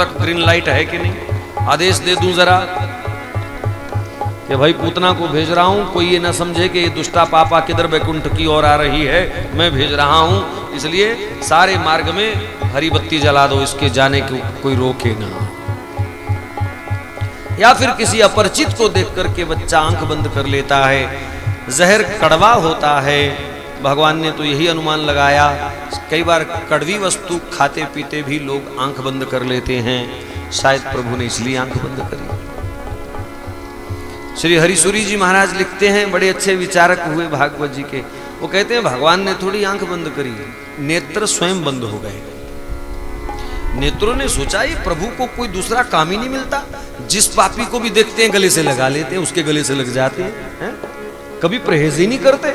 तक green light है कि नहीं, आदेश दे दूं जरा कि भाई पूतना को भेज रहा हूं, कोई ये ना समझे कि ये दुष्टा पापा किधर बैकुंठ की ओर आ रही है, मैं भेज रहा हूं, इसलिए सारे मार्ग में हरी बत्ती जला दो, इसके जाने को कोई रोके ना। या फिर किसी अपरिचित को देख करके बच्चा आंख बंद कर लेता है, जहर कड़वा होता है, भगवान ने तो यही अनुमान लगाया। कई बार कड़वी वस्तु खाते पीते भी लोग आंख बंद कर लेते हैं, शायद प्रभु ने इसलिए आंख बंद करी। श्री हरिसूरी जी महाराज लिखते हैं, बड़े अच्छे विचारक हुए भागवत जी के, वो कहते हैं भगवान ने थोड़ी आंख बंद करी, नेत्र स्वयं बंद हो गए। नेत्रों ने सोचा ये प्रभु को कोई दूसरा काम ही नहीं मिलता, जिस पापी को भी देखते हैं गले से लगा लेते हैं, उसके गले से लग जाते हैं, कभी परहेज ही नहीं करते।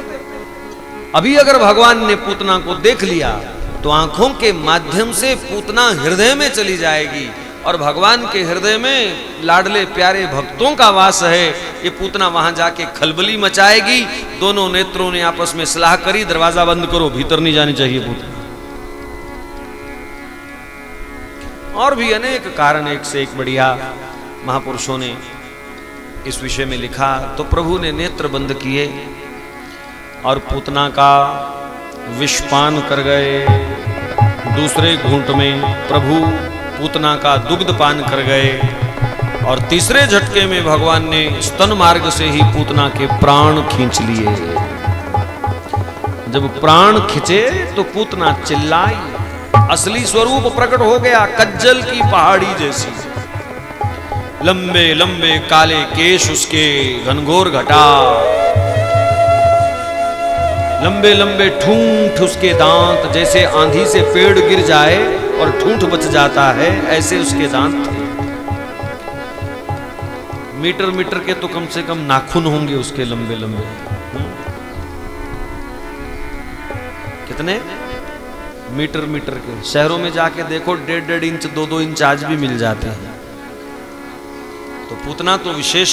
अभी अगर भगवान ने पूतना को देख लिया तो आंखों के माध्यम से पूतना हृदय में चली जाएगी, और भगवान के हृदय में लाडले प्यारे भक्तों का वास है। ये पूतना वहां जाके खलबली मचाएगी। दोनों नेत्रों ने आपस में सलाह करी, दरवाजा बंद करो, भीतर नहीं जानी चाहिए पूतना। और भी अनेक कारण एक से एक बढ़िया महापुरुषों ने इस विषय में लिखा। तो प्रभु ने नेत्र बंद किए और पूतना का विषपान कर गए। दूसरे घूंट में प्रभु पूतना का दुग्ध पान कर गए, और तीसरे झटके में भगवान ने स्तन मार्ग से ही पूतना के प्राण खींच लिए। जब प्राण खिंचे तो पूतना चिल्लाई, असली स्वरूप प्रकट हो गया, कज्जल की पहाड़ी जैसी, लंबे लंबे काले केश उसके, घनघोर घटा, लंबे लंबे ठूंठ उसके दांत, जैसे आंधी से पेड़ गिर जाए और ठूंठ बच जाता है, ऐसे उसके दांत थे। मीटर मीटर के तो कम से कम नाखून होंगे उसके लंबे लंबे। कितने मीटर मीटर के, शहरों में जाके देखो 1.5 इंच 2-2 इंच आज भी मिल जाते हैं। तो पूतना तो विशेष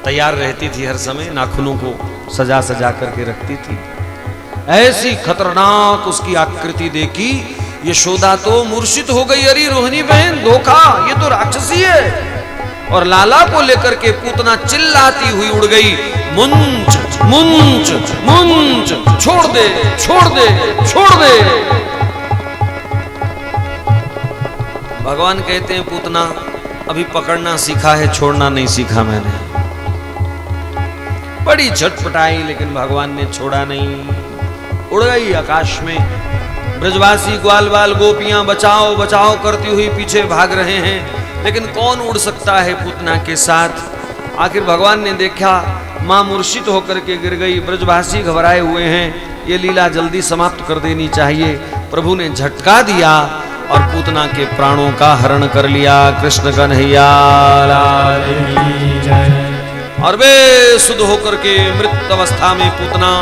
तैयार रहती थी, हर समय नाखूनों को सजा सजा करके रखती थी। ऐसी खतरनाक उसकी आकृति देखी यशोदा तो मूर्छित हो गई, अरे रोहिणी बहन धोखा, ये तो राक्षसी है। और लाला को लेकर के पूतना चिल्लाती हुई उड़ गई, मुंच मुंच मुंच, छोड़ दे छोड़ दे छोड़ दे। भगवान कहते हैं पूतना अभी पकड़ना सीखा है, छोड़ना नहीं सीखा मैंने। बड़ी झटपटाई, लेकिन भगवान ने छोड़ा नहीं, उड़ गई आकाश में। ब्रजवासी ग्वाल बाल गोपियां बचाओ बचाओ करती हुई पीछे भाग रहे हैं, लेकिन कौन उड़ सकता है पूतना के साथ। आखिर भगवान ने देखा मां मूर्छित होकर के गिर गई, ब्रजवासी घबराए हुए हैं, ये लीला जल्दी समाप्त कर देनी चाहिए। प्रभु ने झटका दिया और पूतना के प्राणों का हरण कर लिया। कृष्ण कन्हैया लाल की जय। और वे शुद्ध होकर के मृत अवस्था में पूतना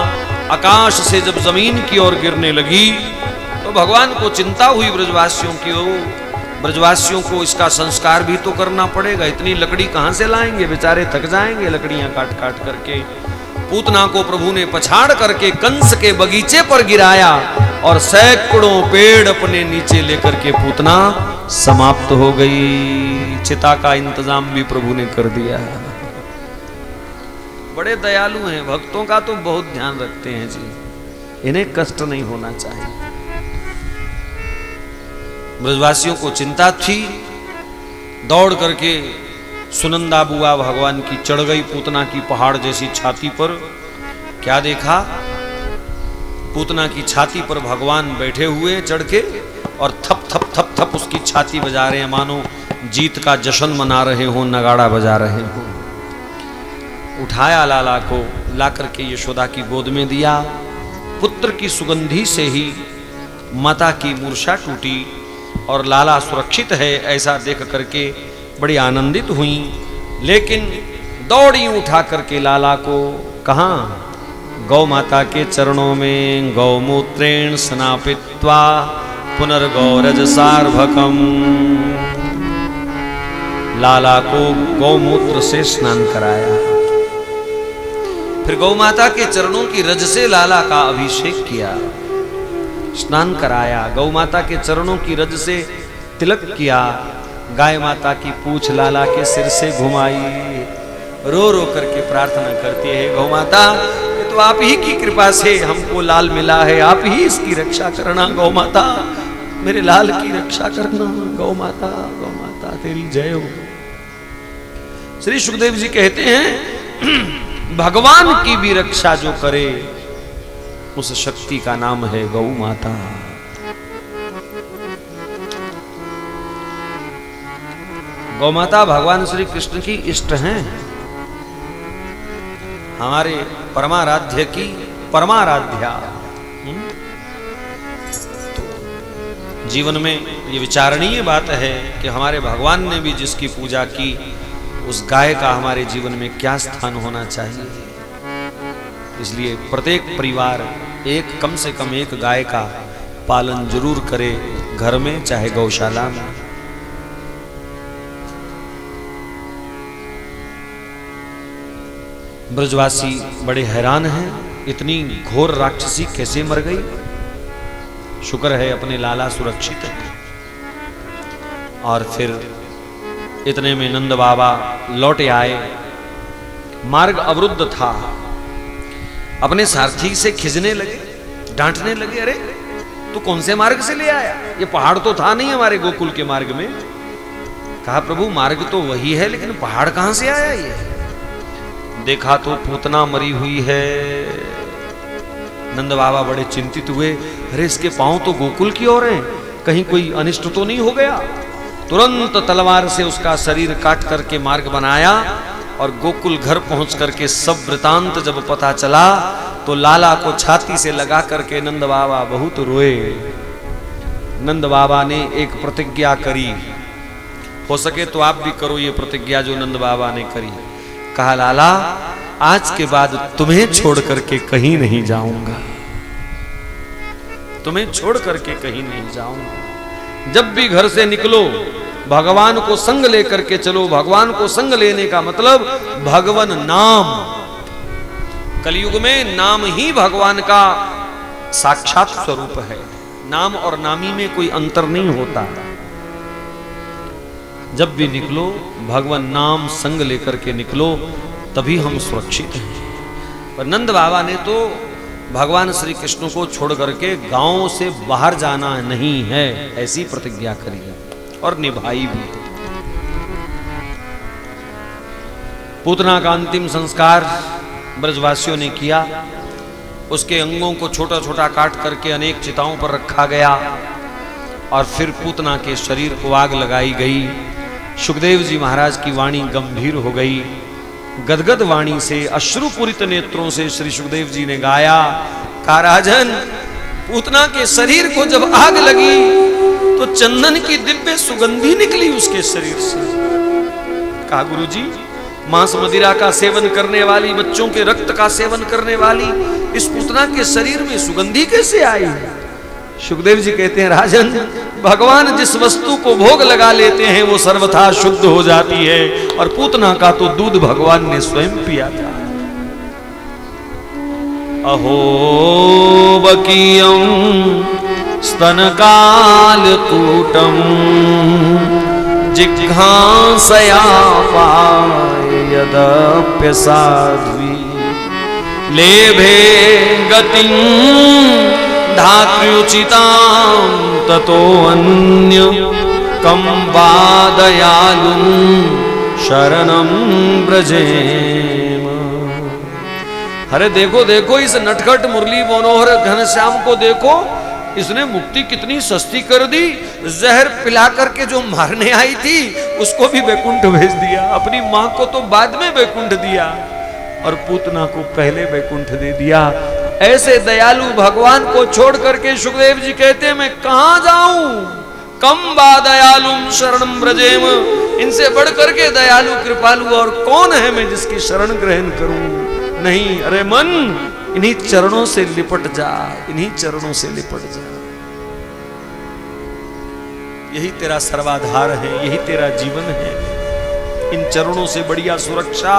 आकाश से जब जमीन की ओर गिरने लगी तो भगवान को चिंता हुई ब्रजवासियों की। ब्रजवासियों को इसका संस्कार भी तो करना पड़ेगा, इतनी लकड़ी कहां से लाएंगे, बेचारे थक जाएंगे लकड़ियां काट काट करके। पूतना को प्रभु ने पछाड़ करके कंस के बगीचे पर गिराया और सैकड़ों पेड़ अपने नीचे लेकर के पूतना समाप्त हो गई। चिता का इंतजाम भी प्रभु ने कर दिया। बड़े दयालु हैं, भक्तों का तो बहुत ध्यान रखते हैं जी, इन्हें कष्ट नहीं होना चाहिए। ब्रजवासियों को चिंता थी, दौड़ करके सुनंदा बुआ भगवान की चढ़ गई पूतना की पहाड़ जैसी छाती पर। क्या देखा, पूतना की छाती पर भगवान बैठे हुए चढ़ के और थप थप थप थप उसकी छाती बजा रहे हैं, मानो जीत का जश्न मना रहे हो, नगाड़ा बजा रहे हो। उठाया लाला को, ला करके यशोदा की गोद में दिया। पुत्र की सुगंधी से ही माता की मूर्छा टूटी और लाला सुरक्षित है ऐसा देख करके बड़ी आनंदित हुई। लेकिन दौड़ी उठा करके लाला को कहाँ, गौ माता के चरणों में गौमूत्रेण स्नापित्वा पुनर्गौरज सार्भकम। लाला को गौमूत्र से स्नान कराया, फिर गौ माता के चरणों की रज से लाला का अभिषेक किया, स्नान कराया। गौ माता के चरणों की रज से तिलक किया, गाय माता की पूंछ लाला के सिर से घुमाई, रो रो करके प्रार्थना करती है, गौ माता ये तो आप ही की कृपा से हमको लाल मिला है, आप ही इसकी रक्षा करना गौ माता, मेरे लाल की रक्षा करना गौ माता तेरी जय हो। श्री सुखदेव जी कहते हैं भगवान की भी रक्षा जो करे उस शक्ति का नाम है गौ माता। गौ माता भगवान श्री कृष्ण की इष्ट हैं, हमारे परमाराध्य की परमाराध्या। तो जीवन में ये विचारणीय बात है कि हमारे भगवान ने भी जिसकी पूजा की उस गाय का हमारे जीवन में क्या स्थान होना चाहिए। इसलिए प्रत्येक परिवार कम से कम एक गाय का पालन जरूर करे, घर में चाहे गौशाला में। ब्रजवासी बड़े हैरान हैं, इतनी घोर राक्षसी कैसे मर गई। शुक्र है अपने लाला सुरक्षित है। और फिर इतने में नंद बाबा लौटे आए, मार्ग अवरुद्ध था, अपने सारथी से खिजने लगे, डांटने लगे, अरे तू कौन से मार्ग से ले आया, ये पहाड़ तो था नहीं हमारे गोकुल के मार्ग में। कहा प्रभु मार्ग तो वही है लेकिन पहाड़ कहां से आया ये। देखा तो पूतना मरी हुई है। नंद बाबा बड़े चिंतित हुए, अरे इसके पांव तो गोकुल की ओर हैं, कहीं कोई अनिष्ट तो नहीं हो गया। तुरंत तलवार से उसका शरीर काट करके मार्ग बनाया और गोकुल घर पहुंच करके सब वृतांत जब पता चला तो लाला को छाती से लगा करके नंद बाबा बहुत रोए। नंद बाबा ने एक प्रतिज्ञा करी, हो सके तो आप भी करो ये प्रतिज्ञा जो नंद बाबा ने करी। कहा लाला आज के बाद तुम्हें छोड़ करके कहीं नहीं जाऊंगा, तुम्हें छोड़ करके कहीं नहीं जाऊंगा। जब भी घर से निकलो भगवान को संग लेकर के चलो। भगवान को संग लेने का मतलब भगवन नाम। कलयुग में नाम ही भगवान का साक्षात स्वरूप है। नाम और नामी में कोई अंतर नहीं होता। जब भी निकलो भगवान नाम संग लेकर के निकलो, तभी हम सुरक्षित हैं। पर नंद बाबा ने तो भगवान श्री कृष्ण को छोड़ करके गांव से बाहर जाना नहीं है ऐसी प्रतिज्ञा करी और निभाई भी। पूतना का अंतिम संस्कार ब्रजवासियों ने किया। उसके अंगों को छोटा छोटा काट करके अनेक चिताओं पर रखा गया और फिर पूतना के शरीर को आग लगाई गई। सुखदेव जी महाराज की वाणी गंभीर हो गई। गदगद वाणी से अश्रुपूरित नेत्रों से श्री सुखदेव जी ने गाया, कहा राजन पूतना के शरीर को जब आग लगी तो चंदन की दिव्य सुगंधी निकली उसके शरीर से। कहा गुरुजी मांस मदिरा का सेवन करने वाली, बच्चों के रक्त का सेवन करने वाली इस पूतना के शरीर में सुगंधी कैसे आई। सुखदेव जी कहते हैं राजन भगवान जिस वस्तु को भोग लगा लेते हैं वो सर्वथा शुद्ध हो जाती है और पूतना का तो दूध भगवान ने स्वयं पिया था। अहो बकीयं स्तनकालकूटं जिघ्रांसया पायदप्यसाध्वी लेभे गतिं धात्र्युचितां ततो अन्य कं वादयालुं शरणं ब्रजेम। अरे देखो देखो इस नटखट मुरली मनोहर घनश्याम को देखो, इसने मुक्ति कितनी सस्ती कर दी। जहर पिला करके जो मारने आई थी उसको भी वैकुंठ भेज दिया, अपनी मां को तो बाद में वैकुंठ दिया और पूतना को पहले वैकुंठ दे दिया। ऐसे दयालु भगवान को छोड़ करके सुखदेव जी कहते हैं मैं कहां जाऊं, कम बा दयालुम शरणम ब्रजेम। इनसे बढ़ करके दयालु कृपालु और कौन है मैं जिसकी शरण ग्रहण करूं। नहीं, अरे मन इन्हीं चरणों से लिपट जा, इन्हीं चरणों से लिपट जा। यही तेरा सर्वाधार है, यही तेरा जीवन है। इन चरणों से बढ़िया सुरक्षा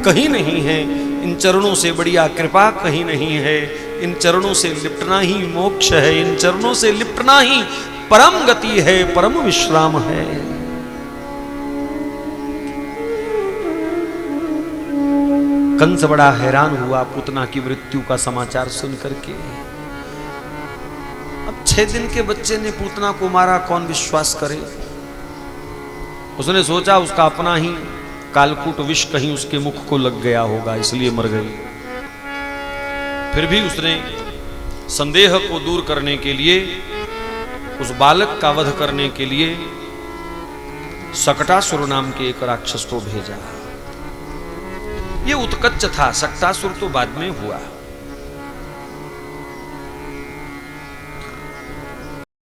कहीं नहीं है, इन चरणों से बढ़िया कृपा कहीं नहीं है। इन चरणों से लिपटना ही मोक्ष है, इन चरणों से लिपटना ही परम गति है, परम विश्राम है। कंस बड़ा हैरान हुआ पूतना की मृत्यु का समाचार सुन करके। अब 6 दिन के बच्चे ने पूतना को मारा, कौन विश्वास करे। उसने सोचा उसका अपना ही कालकूट विष कहीं उसके मुख को लग गया होगा, इसलिए मर गई। फिर भी उसने संदेह को दूर करने के लिए, उस बालक का वध करने के लिए सकटासुर नाम के एक राक्षस को भेजा। ये उत्कच था, सकटासुर तो बाद में हुआ।